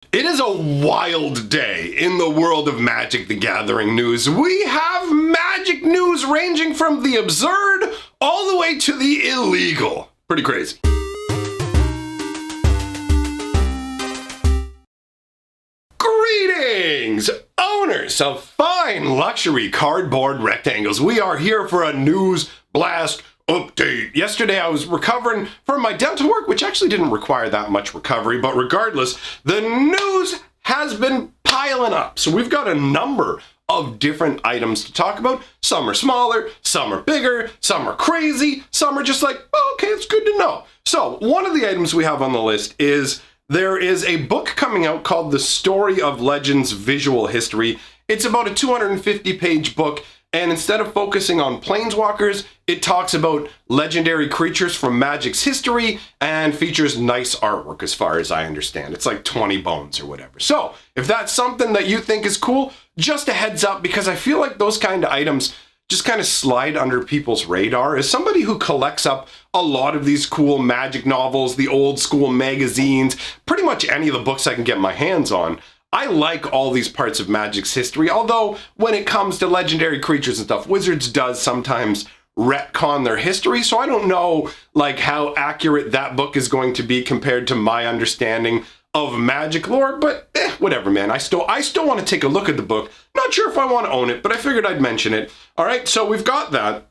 It is a wild day in the world of Magic the Gathering news. We have Magic news ranging from the absurd all the way to the illegal. Pretty crazy. Greetings, owners of fine luxury cardboard rectangles. We are here for a news blast update. Yesterday I was recovering from my dental work, which actually didn't require that much recovery, but regardless, the news has been piling up. So we've got a number of different items to talk about. Some are smaller, some are bigger, some are crazy, some are just like, oh, okay, it's good to know. So one of the items we have on the list is there is a book coming out called The Story of Legends Visual History. It's about a 250-page book, and instead of focusing on planeswalkers, it talks about legendary creatures from Magic's history and features nice artwork as far as I understand. It's like 20 bones or whatever. So if that's something that you think is cool, just a heads up, because I feel like those kind of items just kind of slide under people's radar. As somebody who collects up a lot of these cool Magic novels, the old school magazines, pretty much any of the books I can get my hands on, I like all these parts of Magic's history, although when it comes to legendary creatures and stuff, Wizards does sometimes retcon their history, so I don't know like how accurate that book is going to be compared to my understanding of Magic lore, but whatever, man. I still want to take a look at the book. Not sure if I want to own it, but I figured I'd mention it. All right, so we've got that.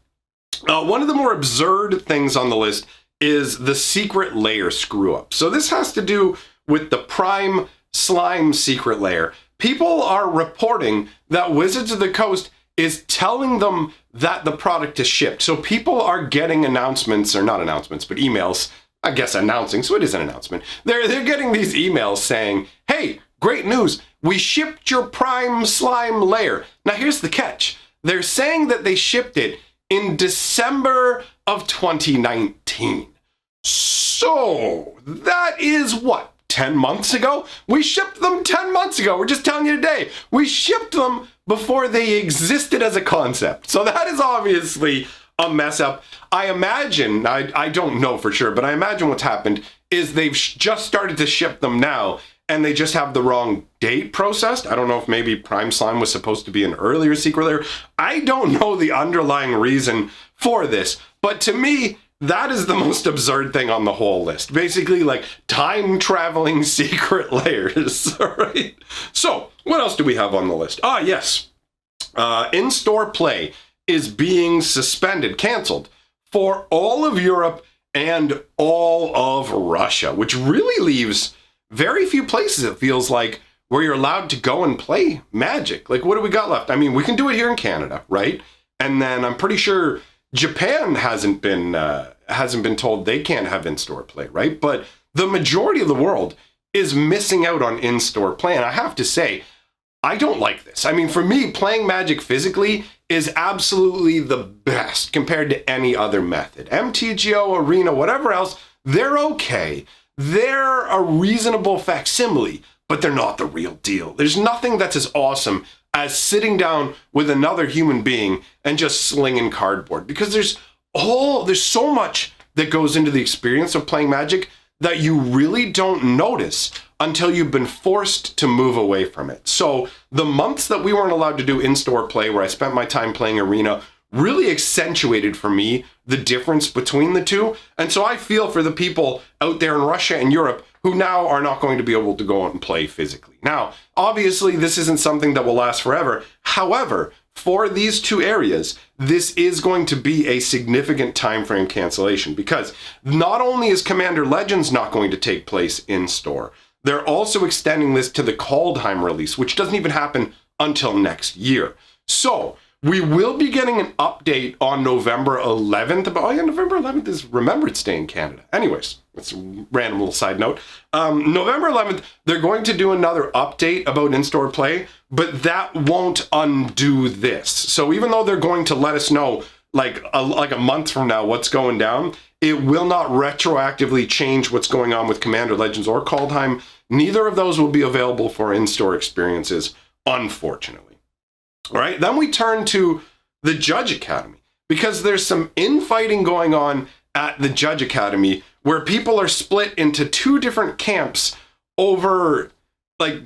One of the more absurd things on the list is the secret layer screw up. So this has to do with the Prime Slime secret layer. People are reporting that Wizards of the Coast is telling them that the product is shipped. So people are getting announcements, or not announcements, but emails, I guess announcing, so it is an announcement. They're getting these emails saying, hey, great news, we shipped your Prime Slime layer. Now here's the catch. They're saying that they shipped it in December of 2019. So that is what? 10 months ago? We shipped them 10 months ago. We're just telling you today. We shipped them before they existed as a concept. So that is obviously a mess up. I imagine, I don't know for sure, but I imagine what's happened is they've just started to ship them now and they just have the wrong date processed. I don't know if maybe Prime Slime was supposed to be an earlier secret layer. I don't know the underlying reason for this, but to me, that is the most absurd thing on the whole list. Basically, like time-traveling secret layers, all right? So, what else do we have on the list? Ah, yes. In-store play is being suspended, canceled, for all of Europe and all of Russia, which really leaves very few places, it feels like, where you're allowed to go and play Magic. Like, what do we got left? I mean, we can do it here in Canada, right? And then I'm pretty sure Japan hasn't been told they can't have in-store play, right? But the majority of the world is missing out on in-store play, and I have to say, I don't like this. I mean, for me, playing Magic physically is absolutely the best compared to any other method. MTGO, Arena, whatever else, they're okay. They're a reasonable facsimile, but they're not the real deal. There's nothing that's as awesome as sitting down with another human being and just slinging cardboard, because there's so much that goes into the experience of playing Magic that you really don't notice until you've been forced to move away from it. So the months that we weren't allowed to do in-store play, where I spent my time playing Arena, really accentuated for me the difference between the two. And so I feel for the people out there in Russia and Europe who now are not going to be able to go out and play physically. Now, obviously, this isn't something that will last forever. However, for these two areas, this is going to be a significant time frame cancellation, because not only is Commander Legends not going to take place in store, they're also extending this to the Kaldheim release, which doesn't even happen until next year. So we will be getting an update on November 11th. But, oh yeah, November 11th is Remembrance Day in Canada. Anyways, that's a random little side note. November 11th, they're going to do another update about in-store play, but that won't undo this. So even though they're going to let us know like a month from now what's going down, it will not retroactively change what's going on with Commander Legends or Kaldheim. Neither of those will be available for in-store experiences, unfortunately. All right, then we turn to the Judge Academy, because there's some infighting going on at the Judge Academy where people are split into two different camps over like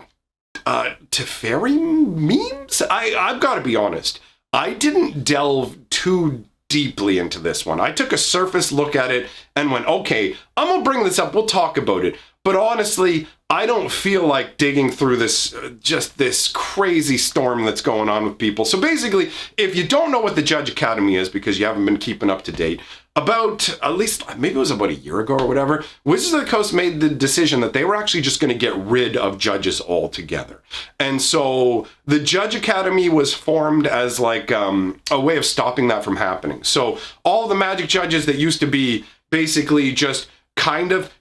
Teferi memes? I've got to be honest. I didn't delve too deeply into this one. I took a surface look at it and went, okay, I'm gonna bring this up. We'll talk about it. But honestly, I don't feel like digging through this, just this crazy storm that's going on with people. So basically, if you don't know what the Judge Academy is because you haven't been keeping up to date, about, at least, maybe it was about a year ago or whatever, Wizards of the Coast made the decision that they were actually just going to get rid of judges altogether. And so the Judge Academy was formed as like a way of stopping that from happening. So all the Magic judges that used to be basically just kind of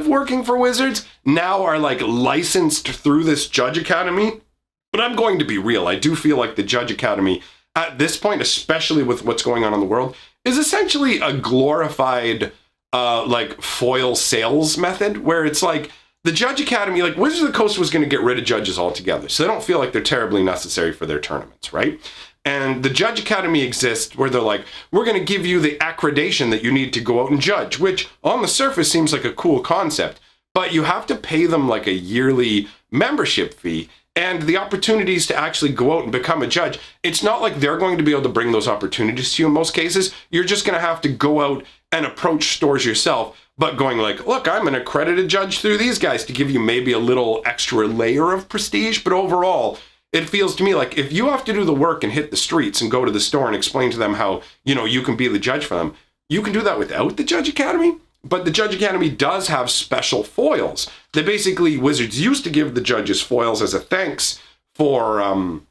working for Wizards now are like licensed through this Judge Academy. But I'm going to be real. I do feel like the Judge Academy at this point, especially with what's going on in the world, is essentially a glorified like foil sales method where it's like the Judge Academy, like Wizards of the Coast was going to get rid of judges altogether. So they don't feel like they're terribly necessary for their tournaments, right? And the Judge Academy exists where they're like, we're going to give you the accreditation that you need to go out and judge, which on the surface seems like a cool concept, but you have to pay them like a yearly membership fee. And the opportunities to actually go out and become a judge, it's not like they're going to be able to bring those opportunities to you in most cases. You're just going to have to go out and approach stores yourself, but going like, look, I'm an accredited judge through these guys to give you maybe a little extra layer of prestige. But overall, it feels to me like if you have to do the work and hit the streets and go to the store and explain to them how, you know, you can be the judge for them, you can do that without the Judge Academy. But the Judge Academy does have special foils that basically Wizards used to give the judges foils as a thanks for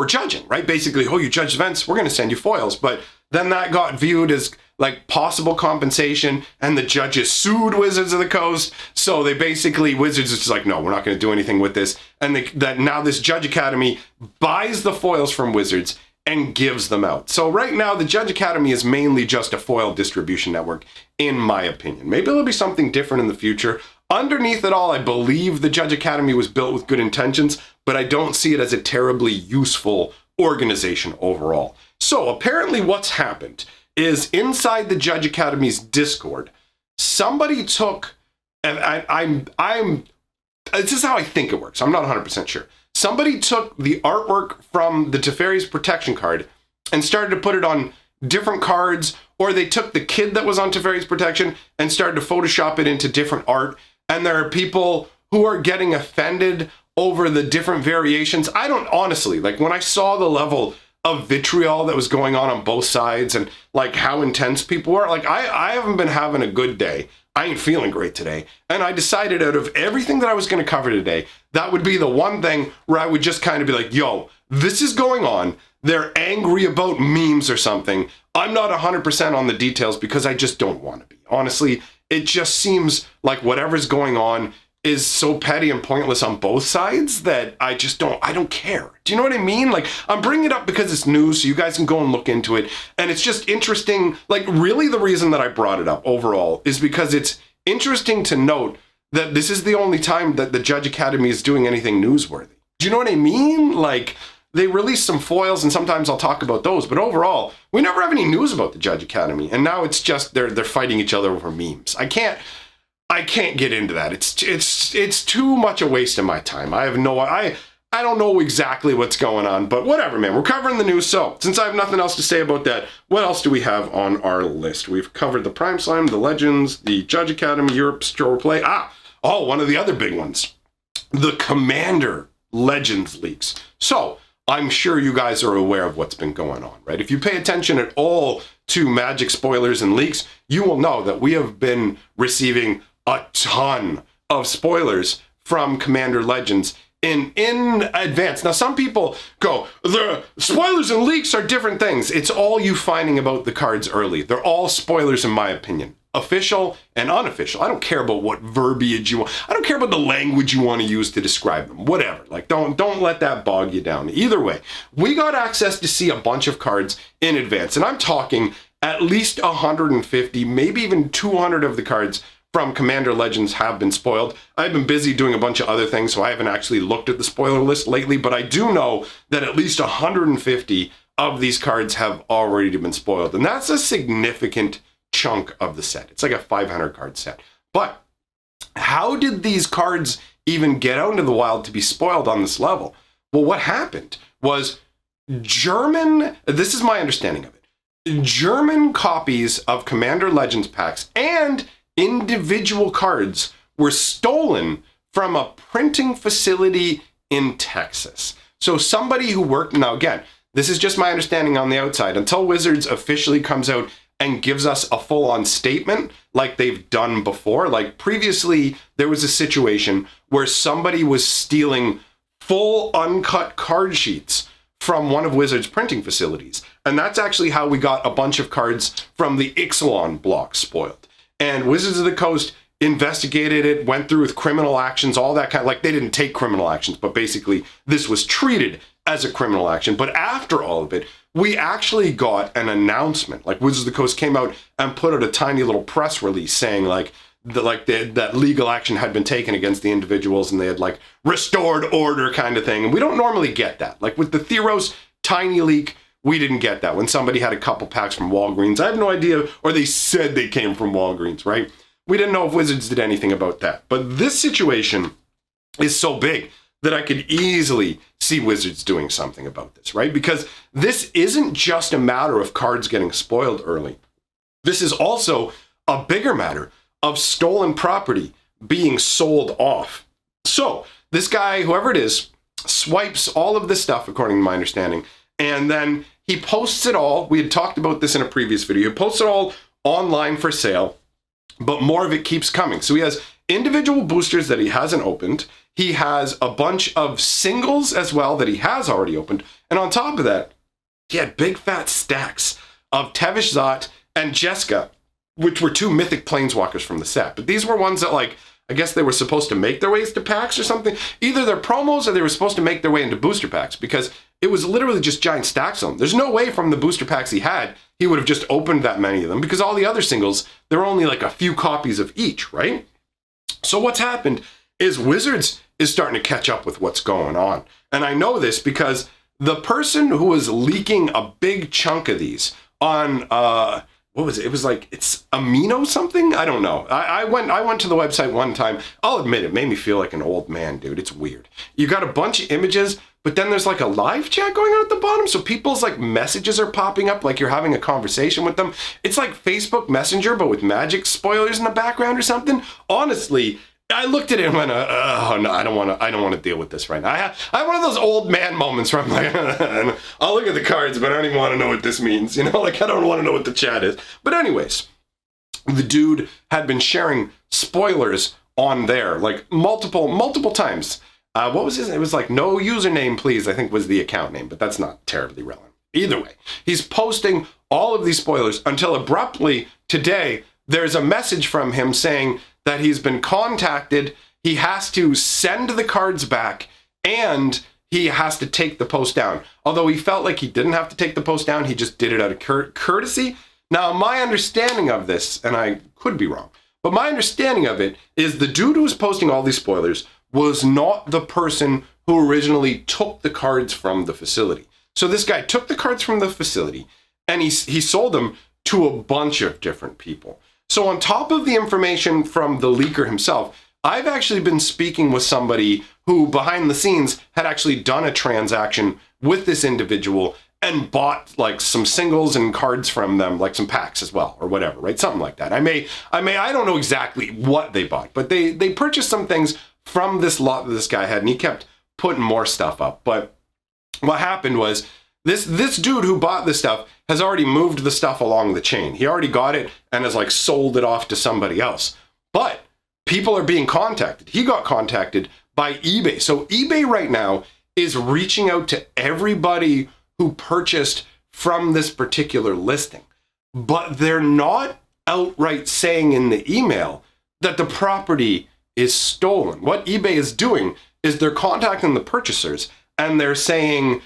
judging, right? Basically, oh, you judge events, we're going to send you foils. But then that got viewed as like possible compensation, and the judges sued Wizards of the Coast. So they basically, Wizards is just like, no, we're not going to do anything with this. And that now this Judge Academy buys the foils from Wizards and gives them out. So right now, the Judge Academy is mainly just a foil distribution network, in my opinion. Maybe there'll be something different in the future. Underneath it all, I believe the Judge Academy was built with good intentions, but I don't see it as a terribly useful organization overall. So apparently what's happened is inside the Judge Academy's Discord, somebody took, and this is how I think it works. I'm not 100% sure. Somebody took the artwork from the Teferi's protection card and started to put it on different cards, or they took the kid that was on Teferi's protection and started to Photoshop it into different art. And there are people who are getting offended over the different variations. I don't honestly, like when I saw the level of vitriol that was going on both sides and like how intense people were, like I haven't been having a good day. I ain't feeling great today. And I decided out of everything that I was going to cover today, that would be the one thing where I would just kind of be like, yo, this is going on. They're angry about memes or something. I'm not 100% on the details because I just don't want to be. Honestly, it just seems like whatever's going on is so petty and pointless on both sides that I don't care. Do you know what I mean? Like, I'm bringing it up because it's news, so you guys can go and look into it. And it's just interesting. Like, really the reason that I brought it up overall is because it's interesting to note that this is the only time that the Judge Academy is doing anything newsworthy. Do you know what I mean? Like, they release some foils and sometimes I'll talk about those, but overall, we never have any news about the Judge Academy. And now it's just they're fighting each other over memes. I can't get into that. It's too much a waste of my time. I don't know exactly what's going on, but whatever, man. We're covering the news. So since I have nothing else to say about that, what else do we have on our list? We've covered the Prime Slime, the Legends, the Judge Academy, Europe Store Play. One of the other big ones, the Commander Legends leaks. So I'm sure you guys are aware of what's been going on, right? If you pay attention at all to Magic spoilers and leaks, you will know that we have been receiving a ton of spoilers from Commander Legends in advance. Now, some people go, the spoilers and leaks are different things. It's all you finding about the cards early. They're all spoilers in my opinion. Official and unofficial. I don't care about what verbiage you want. I don't care about the language you want to use to describe them. Whatever. Like, don't let that bog you down. Either way, we got access to see a bunch of cards in advance. And I'm talking at least 150, maybe even 200 of the cards from Commander Legends have been spoiled. I've been busy doing a bunch of other things, so I haven't actually looked at the spoiler list lately, but I do know that at least 150 of these cards have already been spoiled. And that's a significant chunk of the set. It's like a 500 card set. But how did these cards even get out into the wild to be spoiled on this level. Well, what happened was this is my understanding of it, German copies of Commander Legends packs and individual cards were stolen from a printing facility in Texas. So somebody who worked, now again, this is just my understanding on the outside, until Wizards officially comes out and gives us a full-on statement like they've done before. Like previously, there was a situation where somebody was stealing full uncut card sheets from one of Wizards' printing facilities. And that's actually how we got a bunch of cards from the Ixalan block spoiled. And Wizards of the Coast investigated it, went through with criminal actions, all that kind of, like they didn't take criminal actions, but basically this was treated as a criminal action. But after all of it, we actually got an announcement. Like Wizards of the Coast came out and put out a tiny little press release saying that legal action had been taken against the individuals and they had like restored order kind of thing. And we don't normally get that. Like with the Theros tiny leak, we didn't get that. When somebody had a couple packs from Walgreens, I have no idea, or they said they came from Walgreens, right? We didn't know if Wizards did anything about that. But this situation is so big that I could easily see Wizards doing something about this, right? Because this isn't just a matter of cards getting spoiled early. This is also a bigger matter of stolen property being sold off. So this guy, whoever it is, swipes all of this stuff, according to my understanding, and then he posts it all. We had talked about this in a previous video. He posts it all online for sale, but more of it keeps coming. So he has individual boosters that he hasn't opened. He has a bunch of singles as well that he has already opened. And on top of that, he had big fat stacks of Tevish Zot and Jeska, which were two mythic planeswalkers from the set. But these were ones that, like, I guess they were supposed to make their ways to packs or something. Either they're promos or they were supposed to make their way into booster packs, because it was literally just giant stacks of them. There's no way from the booster packs he had, he would have just opened that many of them, because all the other singles, there were only like a few copies of each, right? So what's happened is Wizards is starting to catch up with what's going on. And I know this because the person who was leaking a big chunk of these on, what was it? It was like, it's Amino something? I don't know. I went to the website one time. I'll admit it made me feel like an old man, dude. It's weird. You got a bunch of images, but then there's like a live chat going on at the bottom. So people's like messages are popping up like you're having a conversation with them. It's like Facebook Messenger, but with Magic spoilers in the background or something. Honestly, I looked at it and went, oh no, I don't want to deal with this right now. I have one of those old man moments where I'm like, I'll look at the cards, but I don't even want to know what this means. You know, like I don't want to know what the chat is. But anyways, the dude had been sharing spoilers on there, like multiple times. What was his? It was like no username, please, I think was the account name, but that's not terribly relevant. Either way, he's posting all of these spoilers until abruptly today, there's a message from him saying that he's been contacted, he has to send the cards back, and he has to take the post down. Although he felt like he didn't have to take the post down, he just did it out of courtesy. Now, my understanding of this, and I could be wrong, but my understanding of it is the dude who was posting all these spoilers was not the person who originally took the cards from the facility. So this guy took the cards from the facility, and he sold them to a bunch of different people. So on top of the information from the leaker himself, I've actually been speaking with somebody who behind the scenes had actually done a transaction with this individual and bought like some singles and cards from them, like some packs as well, or whatever, right? Something like that. I don't know exactly what they bought, but they purchased some things from this lot that this guy had, and he kept putting more stuff up. But what happened was this dude who bought this stuff has already moved the stuff along the chain. He already got it and has like sold it off to somebody else. But people are being contacted. He got contacted by eBay. So eBay right now is reaching out to everybody who purchased from this particular listing. But they're not outright saying in the email that the property is stolen. What eBay is doing is they're contacting the purchasers and they're saying,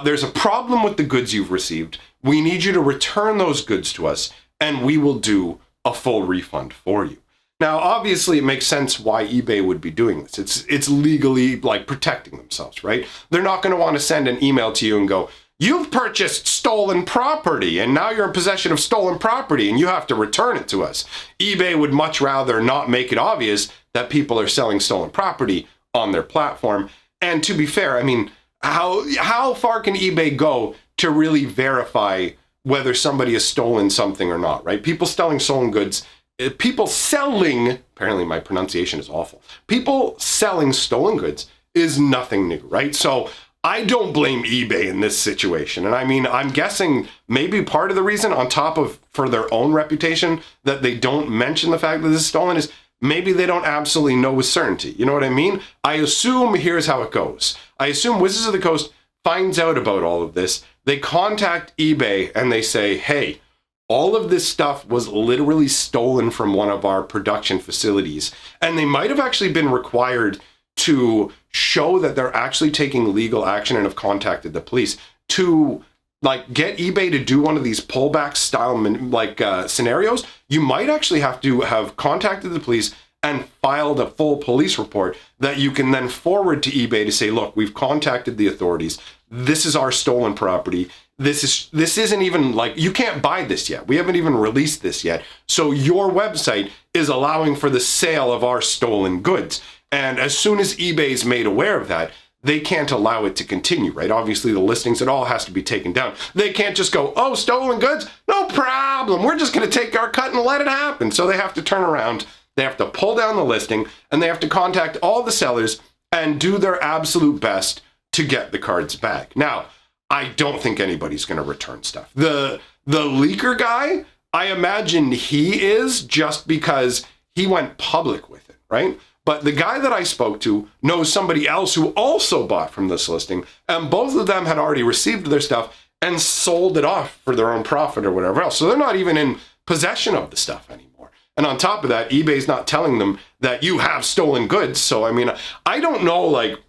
there's a problem with the goods you've received. We need you to return those goods to us and we will do a full refund for you. Now, obviously, it makes sense why eBay would be doing this. It's legally like protecting themselves, right? They're not going to want to send an email to you and go, you've purchased stolen property and now you're in possession of stolen property and you have to return it to us. eBay would much rather not make it obvious that people are selling stolen property on their platform. And to be fair, I mean, how far can eBay go to really verify whether somebody has stolen something or not, right? People selling stolen goods, apparently my pronunciation is awful. People selling stolen goods is nothing new, right? So I don't blame eBay in this situation. And I mean, I'm guessing maybe part of the reason, on top of for their own reputation, that they don't mention the fact that this is stolen is maybe they don't absolutely know with certainty. You know what I mean? I assume here's how it goes. I assume Wizards of the Coast finds out about all of this. They contact eBay and they say, hey, all of this stuff was literally stolen from one of our production facilities. And they might have actually been required to show that they're actually taking legal action and have contacted the police to like get eBay to do one of these pullback style scenarios. You might actually have to have contacted the police and filed a full police report that you can then forward to eBay to say, look, we've contacted the authorities. This is our stolen property. This isn't even like, you can't buy this yet. We haven't even released this yet. So your website is allowing for the sale of our stolen goods. And as soon as eBay's made aware of that, they can't allow it to continue, right? Obviously, the listings, it all has to be taken down. They can't just go, oh, stolen goods? No problem. We're just going to take our cut and let it happen. So they have to turn around. They have to pull down the listing, and they have to contact all the sellers and do their absolute best to get the cards back. Now, I don't think anybody's going to return stuff. The leaker guy, I imagine he is, just because he went public with it, right? But the guy that I spoke to knows somebody else who also bought from this listing, and both of them had already received their stuff and sold it off for their own profit or whatever else. So they're not even in possession of the stuff anymore. And on top of that, eBay's not telling them that you have stolen goods. So, I mean, I don't know, like,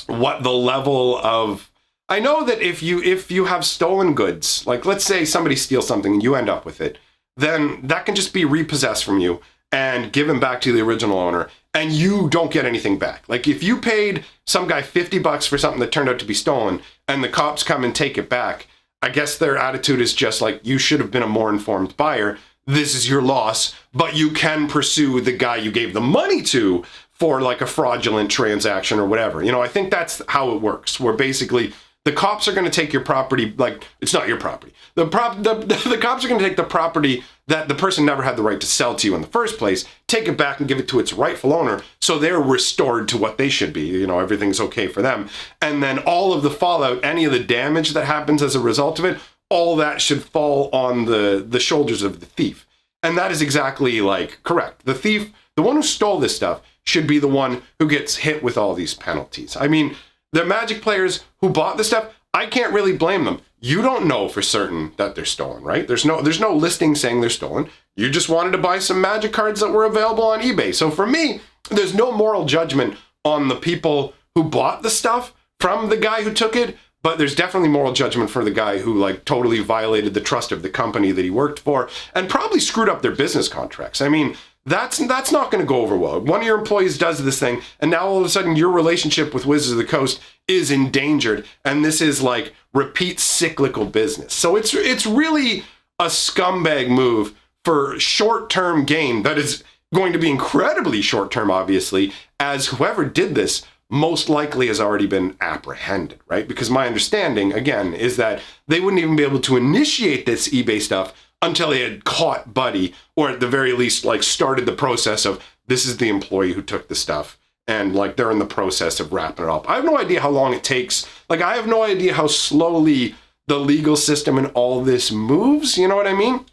what the level of... I know that if you have stolen goods, like, let's say somebody steals something and you end up with it, then that can just be repossessed from you and given back to the original owner, and you don't get anything back. Like, if you paid some guy $50 for something that turned out to be stolen and the cops come and take it back, I guess their attitude is just like, you should have been a more informed buyer. This is your loss, but you can pursue the guy you gave the money to for like a fraudulent transaction or whatever. You know, I think that's how it works, where basically the cops are going to take your property, like, it's not your property. The cops are going to take the property that the person never had the right to sell to you in the first place, take it back and give it to its rightful owner, so they're restored to what they should be. You know, everything's okay for them. And then all of the fallout, any of the damage that happens as a result of it, all that should fall on the shoulders of the thief. And that is exactly, like, correct. The thief, the one who stole this stuff, should be the one who gets hit with all these penalties. I mean, the Magic players who bought this stuff, I can't really blame them. You don't know for certain that they're stolen, right? There's no listing saying they're stolen. You just wanted to buy some Magic cards that were available on eBay. So for me, there's no moral judgment on the people who bought the stuff from the guy who took it, but there's definitely moral judgment for the guy who, like, totally violated the trust of the company that he worked for and probably screwed up their business contracts. I mean, that's not going to go over well. One of your employees does this thing, and now all of a sudden your relationship with Wizards of the Coast is endangered, and this is like repeat cyclical business. So it's really a scumbag move for short-term gain that is going to be incredibly short-term, obviously, as whoever did this most likely has already been apprehended, right? Because my understanding, again, is that they wouldn't even be able to initiate this eBay stuff until they had caught Buddy, or at the very least, like, started the process of, this is the employee who took the stuff, and, like, they're in the process of wrapping it up. I have no idea how long it takes. Like, I have no idea how slowly the legal system and all this moves, you know what I mean?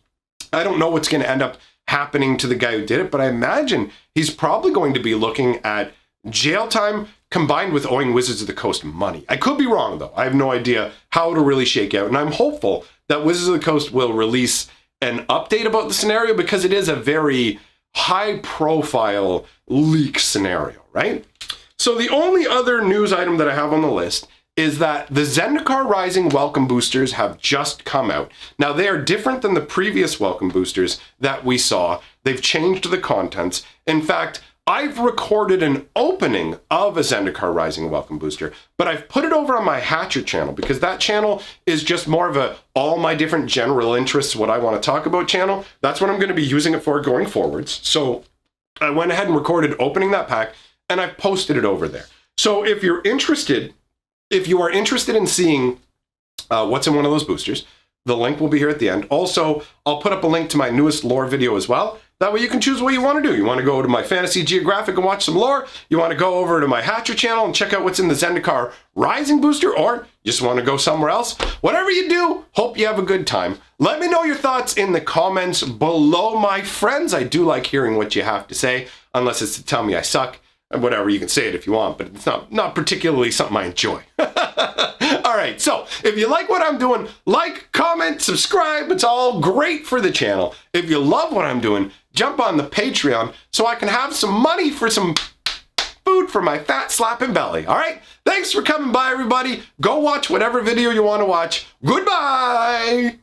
I don't know what's going to end up happening to the guy who did it, but I imagine he's probably going to be looking at jail time combined with owing Wizards of the Coast money. I could be wrong, though. I have no idea how it'll really shake out, and I'm hopeful that Wizards of the Coast will release an update about the scenario, because it is a very high-profile leak scenario, right? So the only other news item that I have on the list is that the Zendikar Rising welcome boosters have just come out. Now, they are different than the previous welcome boosters that we saw. They've changed the contents. In fact, I've recorded an opening of a Zendikar Rising welcome booster, but I've put it over on my Hatcher channel, because that channel is just more of a all my different general interests, what I want to talk about channel. That's what I'm going to be using it for going forwards. So I went ahead and recorded opening that pack, and I've posted it over there. So if you are interested in seeing what's in one of those boosters, the link will be here at the end. Also, I'll put up a link to my newest lore video as well. That way you can choose what you want to do. You want to go to my Fantasy Geographic and watch some lore? You want to go over to my Hatcher channel and check out what's in the Zendikar Rising booster? Or you just want to go somewhere else? Whatever you do, hope you have a good time. Let me know your thoughts in the comments below, my friends. I do like hearing what you have to say, unless it's to tell me I suck. Whatever, you can say it if you want, but it's not particularly something I enjoy. All right, so if you like what I'm doing, like, comment, subscribe. It's all great for the channel. If you love what I'm doing, jump on the Patreon so I can have some money for some food for my fat slapping belly. All right, thanks for coming by, everybody. Go watch whatever video you want to watch. Goodbye.